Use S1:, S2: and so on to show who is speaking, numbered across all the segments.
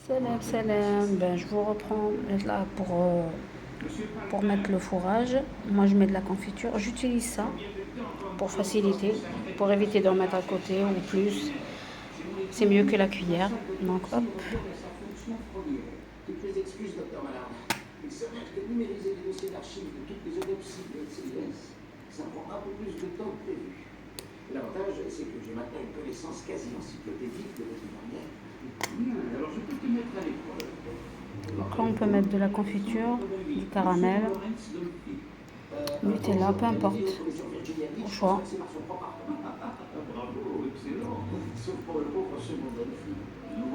S1: Salam, salam. Ben, je vous reprends là pour mettre le fourrage. Moi, je mets de la confiture. J'utilise ça pour faciliter, pour éviter d'en mettre à côté ou plus. C'est mieux que la cuillère. Donc, hop.
S2: Toutes les excuses, docteur Malard. Il s'avère que numériser les dossiers d'archives de toutes les autopsies de CIS, ça prend un peu plus de temps que prévu. L'avantage, c'est que j'ai maintenant une connaissance quasi encyclopédique de votre manière. Bien, alors je peux te mettre à l'épreuve.
S1: Donc là, on peut mettre de la confiture, du caramel, Nutella, peu importe. Au choix.
S2: Bravo, excellent. Sauf pour le pauvre second Dolphy. Nous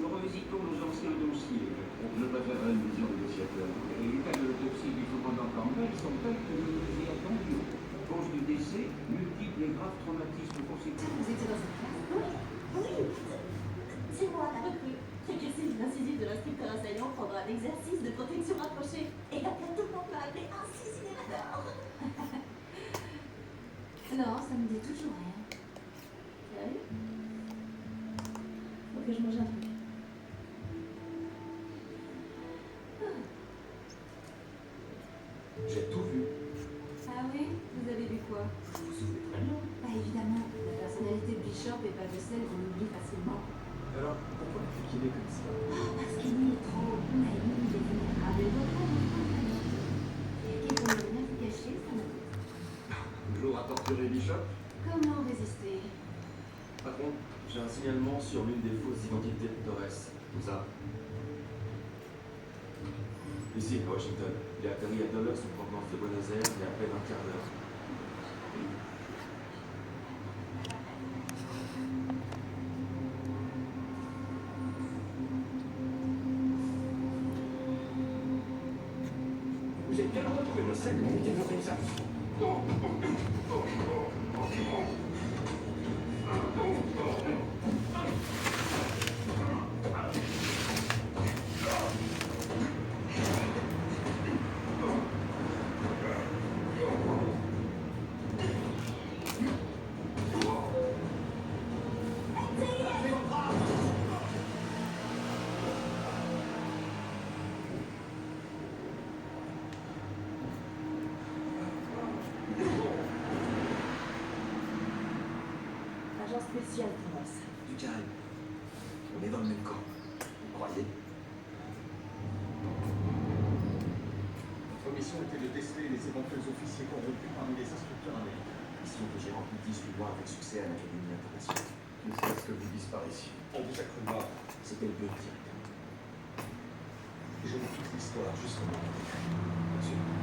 S2: revisitons nos anciens dossiers. Je préférerais une vision des dossiers. Et les cas de l'autopsie du commandant Campbell sont tels que nous nous y attendions. Cause du décès, multiples et graves traumatismes conséquents.
S3: Vous étiez dans cette classe? Oui. C'est moi, la recrue. Régressive l'incisif de l'instructeur assaillant prendra un exercice de protection rapprochée. Et après, tout le monde m'a appelé incinérateur. Non, ça me dit toujours rien. Sérieux? Faut que je mange un truc.
S2: J'ai tout vu.
S3: Ah oui? Vous avez vu quoi?
S2: Je vous souvenez très bien.
S3: Bah évidemment, la personnalité de Bishop est pas de celle qu'on oublie facilement.
S2: Alors, pourquoi il est comme ça?
S3: Parce qu'il est trop naïf et vulnérable. Et donc, qui pour ne rien vous cacher, ça me plaît.
S2: Toujours à torturer Bishop?
S3: Comment résister?
S4: Patron, j'ai un signalement sur l'une des fausses identités de Torres. Tout ça. Ici, à Washington. Il a atterri à Dulles en provenance de Buenos Aires il y a à peine un quart d'heure.
S2: Vous êtes bien retrouvé le sel, mais mettez-le comme ça.
S3: Agent spécial, Thomas.
S2: Du calme. On est dans le même camp. Vous croyez? Notre mission était de tester les éventuels officiers corrompus parmi les instructeurs américains. Mission que j'ai remplie 18 mois avec succès à l'Académie internationale. Jusqu'à ce que vous disparaissiez. On vous a cru mort. C'était le but, directement. Je veux toute l'histoire jusqu'au moment des faits. Absolument.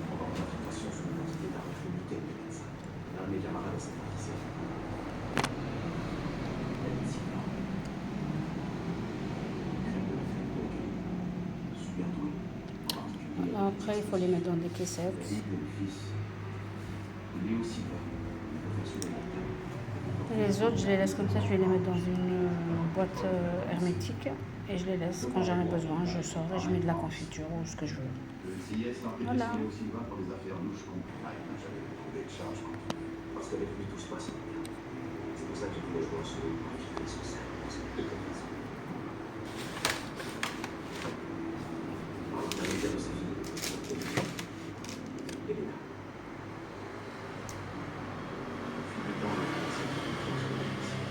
S2: Pendant mon infiltration sous l'identité d'un recrue nickel de médecin, l'un de mes camarades a sympathisé avec moi. La médecine là. Crème de la fête de la super doué. En particulier.
S1: Après, il faut les mettre dans des caissettes.
S2: Le fils. Il est aussi là. Il peut faire soulever la table.
S1: Et les autres, je les laisse comme ça. Je vais les mettre dans une boîte hermétique. Et je les laisse. Quand j'en ai besoin, je sors et je mets de la confiture ou ce que je veux.
S2: Le CIS a enquêté
S1: Voilà.
S2: sur Léo Silva pour des affaires louches contre Prime. J'avais trouvé de charge contre lui. Parce qu'avec lui, tout se passe bien. C'est pour ça que je voulais jouer au solo pour infiltrer son cercle. Parce que de toute façon. Alors, on a les gars de sa fille. Et là. Au fil du temps, on a commencé à faire confiance à la médecine.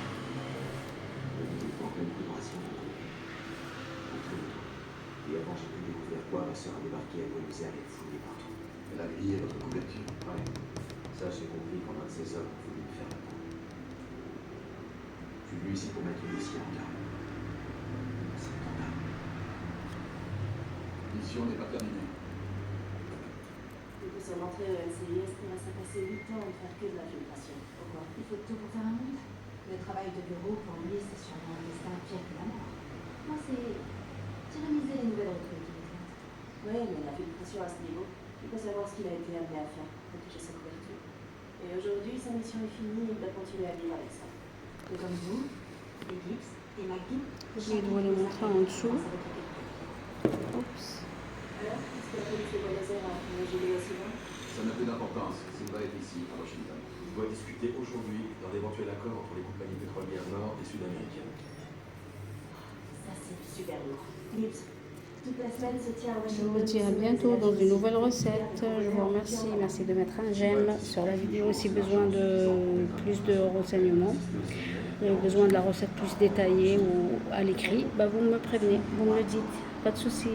S2: Le niveau en pleine vibration. Autour de toi. Et avant, j'ai pu découvrir quoi ma soeur a débarqué à Buenos Aires et fouillé partout. Elle a grillé votre couverture. Ouais. Ça, j'ai compris quand un de ces hommes a voulu me faire la peau. Je suis venu ici pour mettre le dossier en garde. C'est un scandale. Mission n'est pas terminée.
S3: Du coup, son entrée au NCIS, Thomas a passé 8 ans à ne faire que de l'infiltration. Pourquoi? Il faut tout pour faire un monde. Le travail de bureau, pour lui, c'est sûrement un destin pire que la mort. Moi, c'est tyranniser les nouvelles recrues qui m'éclatent. Oui, mais l'infiltration à ce niveau, il faut savoir ce qu'il a été amené à faire pour toucher sa couverture. Et aujourd'hui, sa mission est finie et il doit continuer à vivre avec ça. Et comme vous, Eclipse et McGee,
S1: Je dois les montrer en dessous. Oups.
S3: Alors, est-ce que la police de Buenos Aires a engagé Léo Silva?
S2: Ça n'a plus d'importance. Silva est ici, à Washington.
S4: Je dois discuter aujourd'hui d'un éventuel accord entre les compagnies pétrolières nord et sud-américaines.
S3: super lourd. Lips, toute la semaine se tient à
S1: Je
S3: Washington.
S1: vous dis à bientôt dans une nouvelle recette. Je vous remercie. Merci de mettre un j'aime sur la vidéo. Si besoin de plus de renseignements, vous avez besoin de la recette plus détaillée ou à l'écrit, bah vous me prévenez, vous me le dites. Pas de souci.